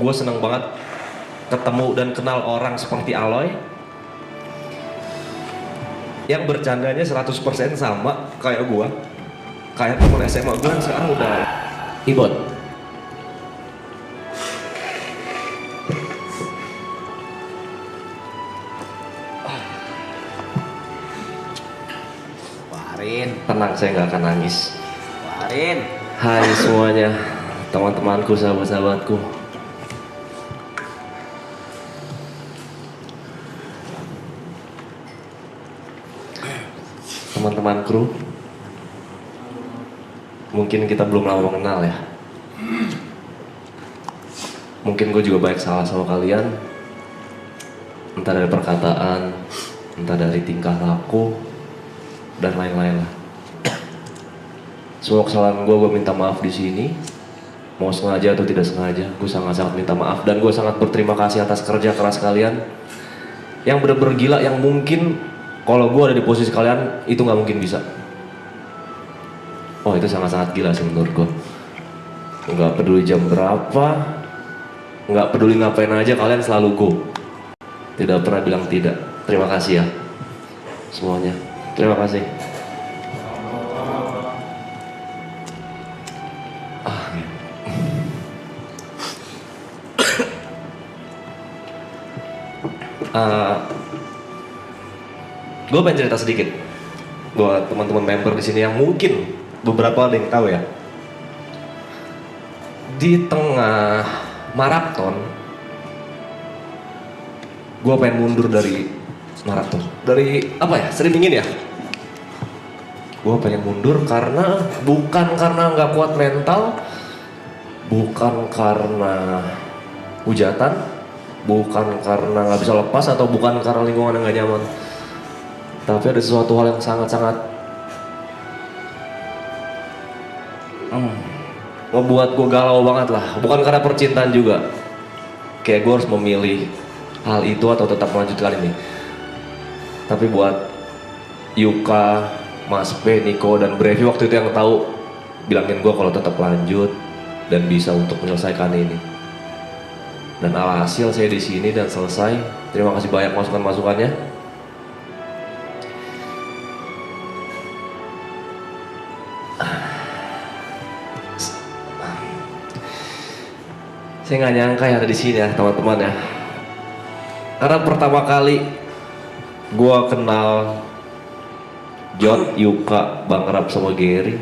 Gue seneng banget ketemu dan kenal orang seperti Aloy yang bercandanya 100% sama kayak gue, kayak temen SMA gue yang sekarang udah Ibon. Warin, Tenang, saya nggak akan nangis. Warin. Hai semuanya, teman-temanku, sahabat-sahabatku. Teman-teman kru, mungkin kita belum lama mengenal ya. Mungkin gue juga banyak salah sama kalian, entah dari perkataan, entah dari tingkah laku, dan lain-lain lah. Semua kesalahan gue minta maaf di sini. Mau sengaja atau tidak sengaja, gue sangat-sangat minta maaf. Dan gue sangat berterima kasih atas kerja keras kalian yang bener-bener gila, yang mungkin kalau gue ada di posisi kalian itu nggak mungkin bisa. Oh, itu sangat-sangat gila sih menurut gue. Nggak peduli jam berapa, nggak peduli ngapain aja, kalian selalu go. Tidak pernah bilang tidak. Terima kasih ya semuanya. Terima kasih. Gue pengen cerita sedikit buat teman-teman member di sini yang mungkin beberapa ada yang tahu ya. Di tengah maraton, gue pengen mundur dari maraton. Dari apa ya? Sering ingin ya. Gue pengen mundur karena bukan karena nggak kuat mental, bukan karena hujatan, bukan karena nggak bisa lepas, atau bukan karena lingkungan yang nggak nyaman. Tapi ada sesuatu hal yang sangat-sangat ngebuat gue galau banget lah. Bukan karena percintaan juga. Kayak gue harus memilih hal itu atau tetap melanjutkan ini. Tapi buat Yuka, Mas P, Niko, dan Brevi waktu itu yang tahu, bilangin gue kalau tetap lanjut dan bisa untuk menyelesaikan ini. Dan alhasil saya di sini dan selesai. Terima kasih banyak masukan-masukannya. Saya nggak nyangka ya ada di sini ya teman-teman ya. Karena pertama kali gue kenal Jod, Yuka, Bang Rap sama Gary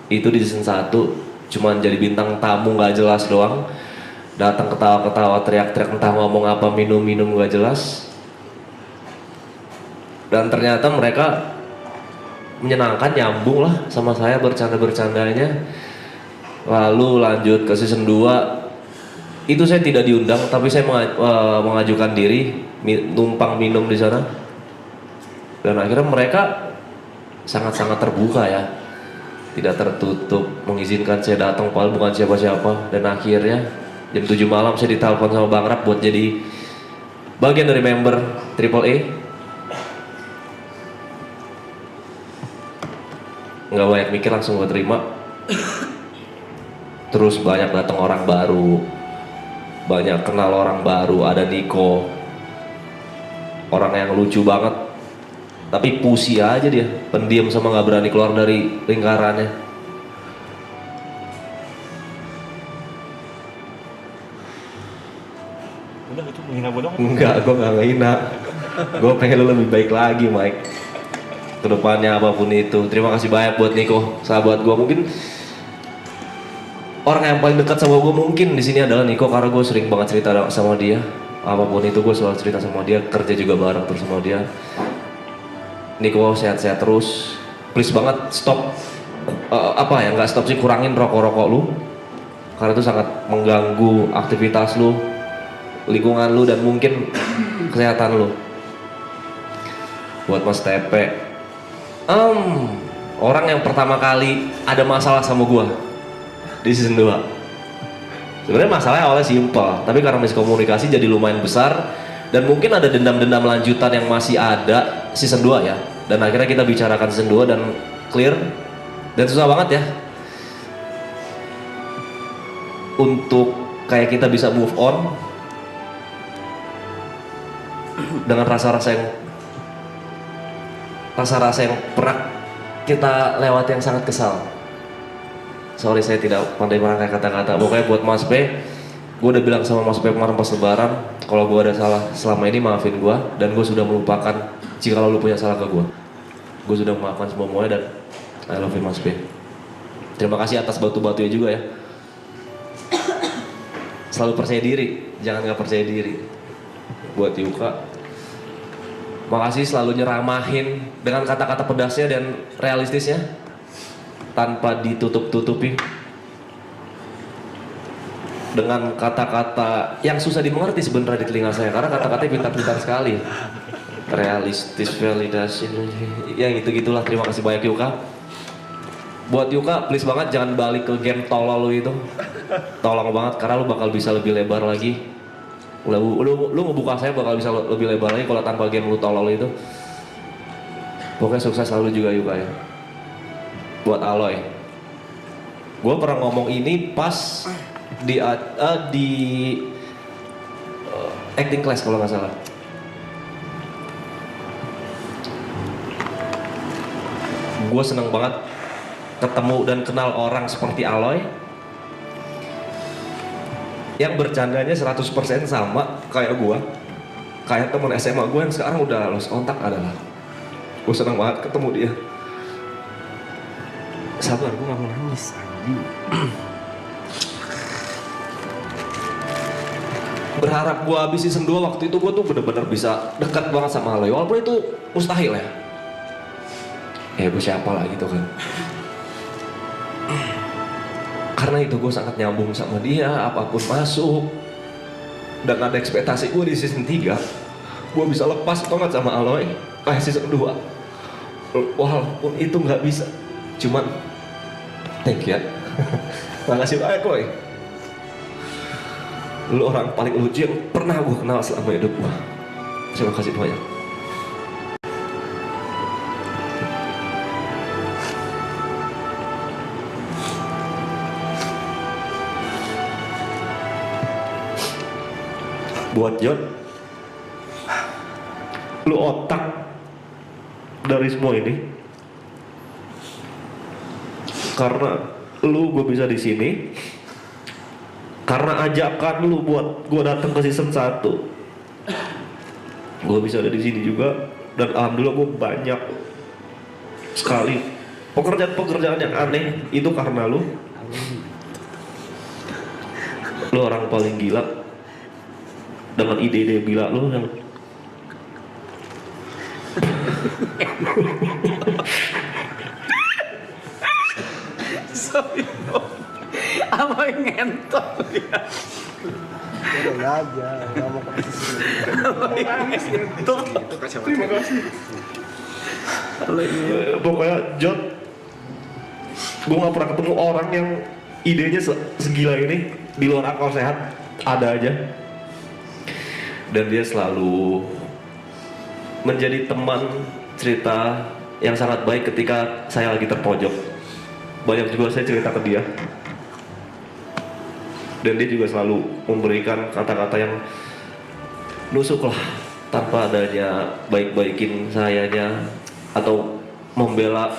itu di season 1, cuman jadi bintang tamu nggak jelas doang. Datang ketawa-ketawa, teriak-teriak, entah ngomong apa, minum-minum nggak jelas. Dan ternyata mereka menyenangkan, nyambung lah sama saya bercanda-bercandanya. Lalu lanjut ke season 2. Itu saya tidak diundang, tapi saya mengajukan diri numpang minum di sana. Dan akhirnya mereka sangat-sangat terbuka ya, tidak tertutup, mengizinkan saya datang padahal bukan siapa-siapa. Dan akhirnya jam 7 malam saya ditelepon sama Bang Rap buat jadi bagian dari member Triple A. Nggak banyak mikir, langsung gue terima. Terus banyak datang orang baru, banyak kenal orang baru. Ada Niko, orang yang lucu banget, tapi pusi aja dia, pendiam sama nggak berani keluar dari lingkarannya. Udah itu menghina gue dong. Enggak, gue nggak ngehina. Gue pengen lu lebih baik lagi, Mike. Kedepannya apapun itu. Terima kasih banyak buat Niko, sahabat gue. Mungkin orang yang paling dekat sama gue mungkin di sini adalah Niko, karena gue sering banget cerita sama dia. Apapun itu gue selalu cerita sama dia, kerja juga bareng terus sama dia. Niko sehat-sehat terus. Please banget stop, nggak stop sih, kurangin rokok-rokok lu. Karena itu sangat mengganggu aktivitas lu, lingkungan lu, dan mungkin kesehatan lu. Buat Mas Tepe, orang yang pertama kali ada masalah sama gua di season 2. Sebenarnya masalahnya awalnya simpel, tapi karena miskomunikasi jadi lumayan besar. Dan mungkin ada dendam-dendam lanjutan yang masih ada season 2 ya. Dan akhirnya kita bicarakan season 2 dan clear. Dan susah banget ya untuk kayak kita bisa move on dengan rasa-rasa yang pernah kita lewati yang sangat kesal. Sorry saya tidak pandai merangkai kata-kata. Pokoknya buat Mas P, gue udah bilang sama Mas P kemarin pas lebaran, kalau gue ada salah selama ini maafin gue, dan gue sudah melupakan jika lu punya salah ke gue. Gue sudah memaafkan semuanya dan I love you Mas P. Terima kasih atas batu-batunya juga ya. Selalu percaya diri, jangan gak percaya diri. Buat Yuka, makasih selalu nyeramahin dengan kata-kata pedasnya dan realistisnya tanpa ditutup-tutupi dengan kata-kata yang susah dimengerti sebenarnya di telinga saya, karena kata-katanya pintar-pintar sekali. Realistis, validasi, yang gitu-gitulah. Terima kasih banyak Yuka. Buat Yuka, please banget jangan balik ke game tolol lu itu. Tolong banget, karena lu bakal bisa lebih lebar lagi. Lu ngebuka saya bakal bisa lebih lebar lagi kalau tanpa game lu tolol itu. Pokoknya sukses selalu juga Yuka ya. Buat Aloy, gue pernah ngomong ini pas di acting class kalau nggak salah. Gue seneng banget ketemu dan kenal orang seperti Aloy yang bercandanya 100% sama kayak gue, kayak temen SMA gue yang sekarang udah lost kontak adalah. Gue seneng banget ketemu dia. Sabar, gue gak mau nangis. Berharap gue habis season 2 waktu itu gue tuh bener-bener bisa dekat banget sama Aloy, walaupun itu mustahil ya. Gue siapa lah gitu kan. Karena itu gue sangat nyambung sama dia, apapun masuk. Dan ada ekspektasi gue di season 3 gue bisa lepas banget sama Aloy kayak season 2. Walaupun itu gak bisa. Cuman thank you ya. Makasih banyak Boy. Lu orang paling lucu yang pernah gue kenal selama hidup gue. Terima kasih banyak. Buat John, lu otak dari semua ini. Karena lu gue bisa di sini, karena ajakan lu buat gue datang ke season 1, gue bisa ada di sini juga. Dan alhamdulillah gue banyak sekali pekerjaan-pekerjaan yang aneh itu karena lu. Lu orang paling gila dengan ide-ide gila lu yang Sorry, apa yang ngentot ya? Udah aja, nggak mau Terima kasih. pokoknya John, gue gak pernah ketemu orang yang idenya segila ini di luar akal sehat, ada aja. Dan dia selalu menjadi teman cerita yang sangat baik ketika saya lagi terpojok. Banyak juga saya cerita ke dia, dan dia juga selalu memberikan kata-kata yang nusuk lah, tanpa adanya baik-baikin sayanya atau membela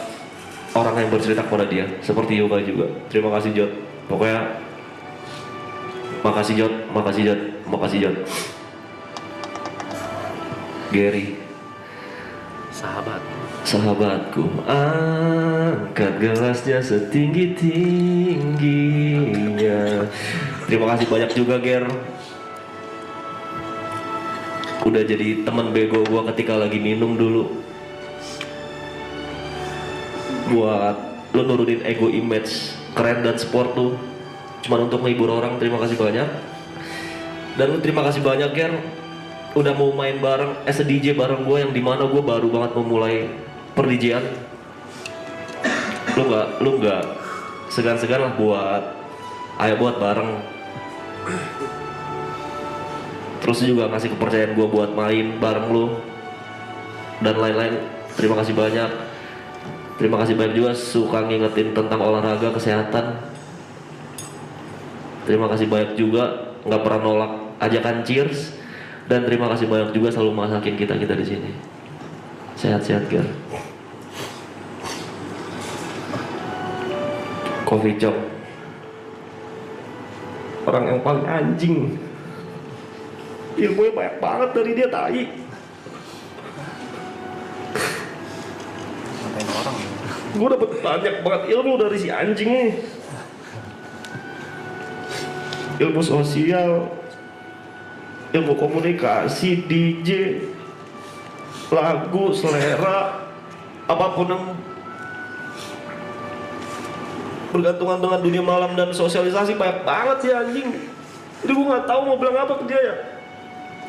orang yang bercerita kepada dia, seperti Yoga juga. Terima kasih Jod, pokoknya makasih Jod, makasih Jod, makasih Jod. Gary, sahabatku, angkat gelasnya setinggi-tingginya. Terima kasih banyak juga Ger, udah jadi teman bego gua ketika lagi minum dulu, buat lu nurunin ego image keren dan sport tuh cuman untuk menghibur orang. Terima kasih banyak. Dan lu terima kasih banyak Ger, udah mau main bareng as a DJ bareng gue, yang dimana gue baru banget memulai per DJ-an. Lu nggak segan-segan lah buat bareng. Terus juga ngasih kepercayaan gue buat main bareng lu dan lain-lain. Terima kasih banyak. Terima kasih banyak juga suka ngingetin tentang olahraga, kesehatan. Terima kasih banyak juga nggak pernah nolak ajakan cheers, dan terima kasih banyak juga selalu masakin kita di sini. Sehat-sehat Ger. Coffee Chop, orang yang paling anjing, ilmunya banyak banget dari dia tai. Ngatain orang. Gue dapet banyak banget ilmu dari si anjing nih. Ilmu sosial, ilmu komunikasi, DJ, lagu, selera, apapun yang bergantungan dengan dunia malam dan sosialisasi banyak banget sih anjing. Jadi gue nggak tahu mau bilang apa ke dia ya.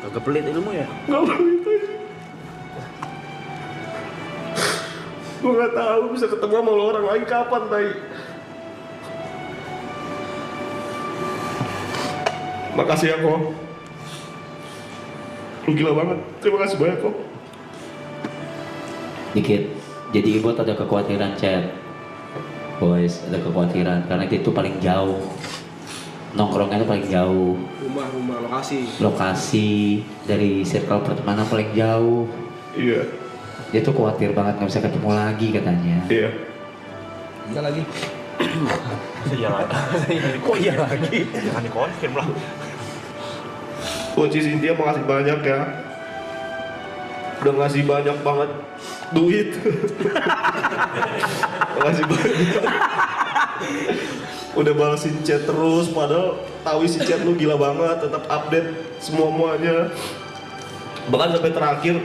Kagak pelit ilmu ya? Gak begitu. Gue nggak tahu bisa ketemu sama lo orang lain kapan tai. Makasih ya kok. Lu gila banget. Terima kasih banyak kok. Dikit. Jadi Ibot ada kekhawatiran chat. Boys, ada kekhawatiran karena itu paling jauh. Nongkrongnya itu paling jauh. Rumah lokasi. Lokasi dari circle pertemanan paling jauh. Iya. Dia tuh khawatir banget nggak bisa ketemu lagi katanya. Iya. Iya lagi. Iya lagi. Kok iya lagi? Jangan dikonfirm lah. Coach Cynthia makasih banyak ya. Udah ngasih banyak banget duit. Makasih banyak. Udah balesin chat terus, padahal tahu isi chat lu gila banget, tetap update semuanya. Bahkan sampai terakhir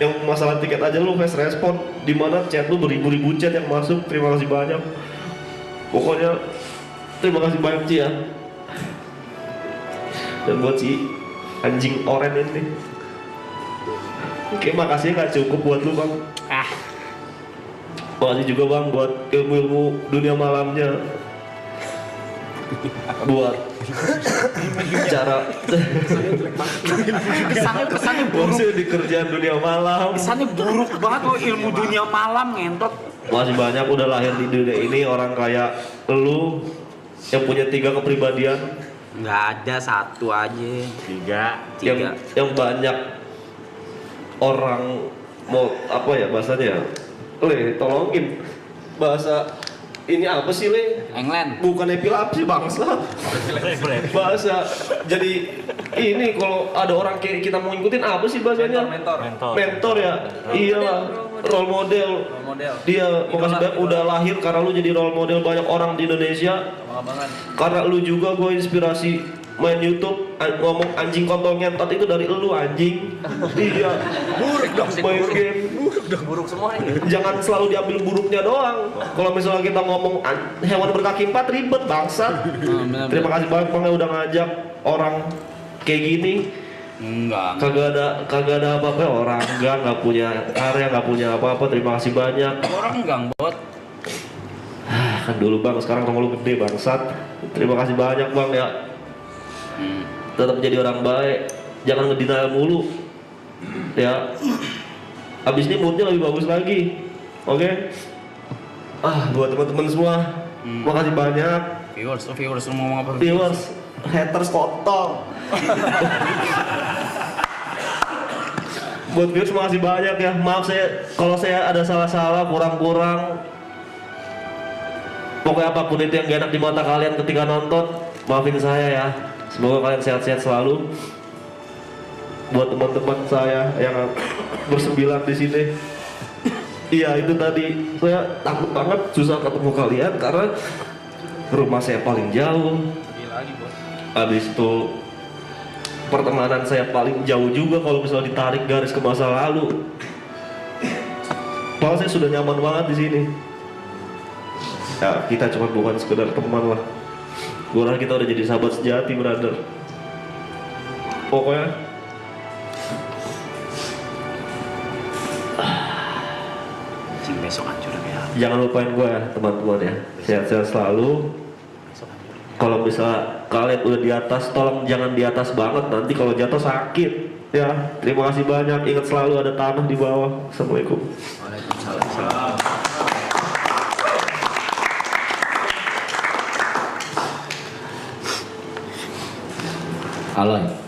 yang masalah tiket aja lu fast respon, dimana chat lu beribu-ribu chat yang masuk. Terima kasih banyak. Pokoknya terima kasih banyak Ci ya. Dan buat si anjing oren ini, oke, makasih gak cukup buat lu bang. Makasih juga bang buat ilmu-ilmu dunia malamnya, buat cara Kesannya buruk. maksudnya di kerjaan dunia malam. Kesannya buruk banget lo ilmu dunia malam ngentot. Makasih banyak udah lahir di dunia ini orang kayak lu yang punya 3 kepribadian, Nggak ada, satu aja. Tiga. yang banyak orang mau apa ya bahasanya, Le, tolongin bahasa ini apa sih Le? England. Bukan epilepsi bangsa. Bahasa jadi ini kalau ada orang kayak kita mau ngikutin apa sih bahasanya? Mentor ya. Iyalah, role model. Dia makasih banyak udah lahir karena lu jadi role model banyak orang di Indonesia. Karena lu juga gue inspirasi main YouTube ngomong anjing kontol ngentot itu dari lu anjing. Iya. Buruk dong main game. Buruk semua ini. Jangan selalu diambil buruknya doang. Kalau misalnya kita ngomong hewan berkaki 4 ribet bangsat. Terima kasih banyak Bang udah ngajak orang kayak gini. Enggak. Kagak ada apa-apa orang nggak punya karya, nggak punya apa-apa. Terima kasih banyak. Orang enggak bot. Kan dulu bang, sekarang rumah lu gede bangsat. Terima kasih banyak bang ya. Tetap jadi orang baik, jangan ngedenial mulu ya. Abis ini moodnya lebih bagus lagi. Oke? Buat teman-teman semua, makasih banyak. Viewers lu mau ngomong apa? Viewers, haters kotor. Buat viewers makasih banyak ya. Maaf kalau saya ada salah-salah, kurang-kurang. Pokoknya apapun itu yang gak enak di mata kalian ketika nonton, maafin saya ya. Semoga kalian sehat-sehat selalu. Buat teman-teman saya yang bersembilan di sini, iya itu tadi saya takut banget susah ketemu kalian karena rumah saya paling jauh. Habis itu pertemanan saya paling jauh juga kalau misalnya ditarik garis ke masa lalu. Padahal saya sudah nyaman banget di sini. Ya kita cuma bukan sekedar teman lah. Gue rasa kita udah jadi sahabat sejati, brother. Pokoknya Besok hancur ya. jangan lupain gue ya teman-teman ya. Sehat-sehat selalu. Kalau misalnya kalian udah di atas, tolong jangan di atas banget, nanti kalau jatuh sakit ya. Terima kasih banyak, ingat selalu ada tanah di bawah. Assalamualaikum. Waalaikumsalam. Aloy.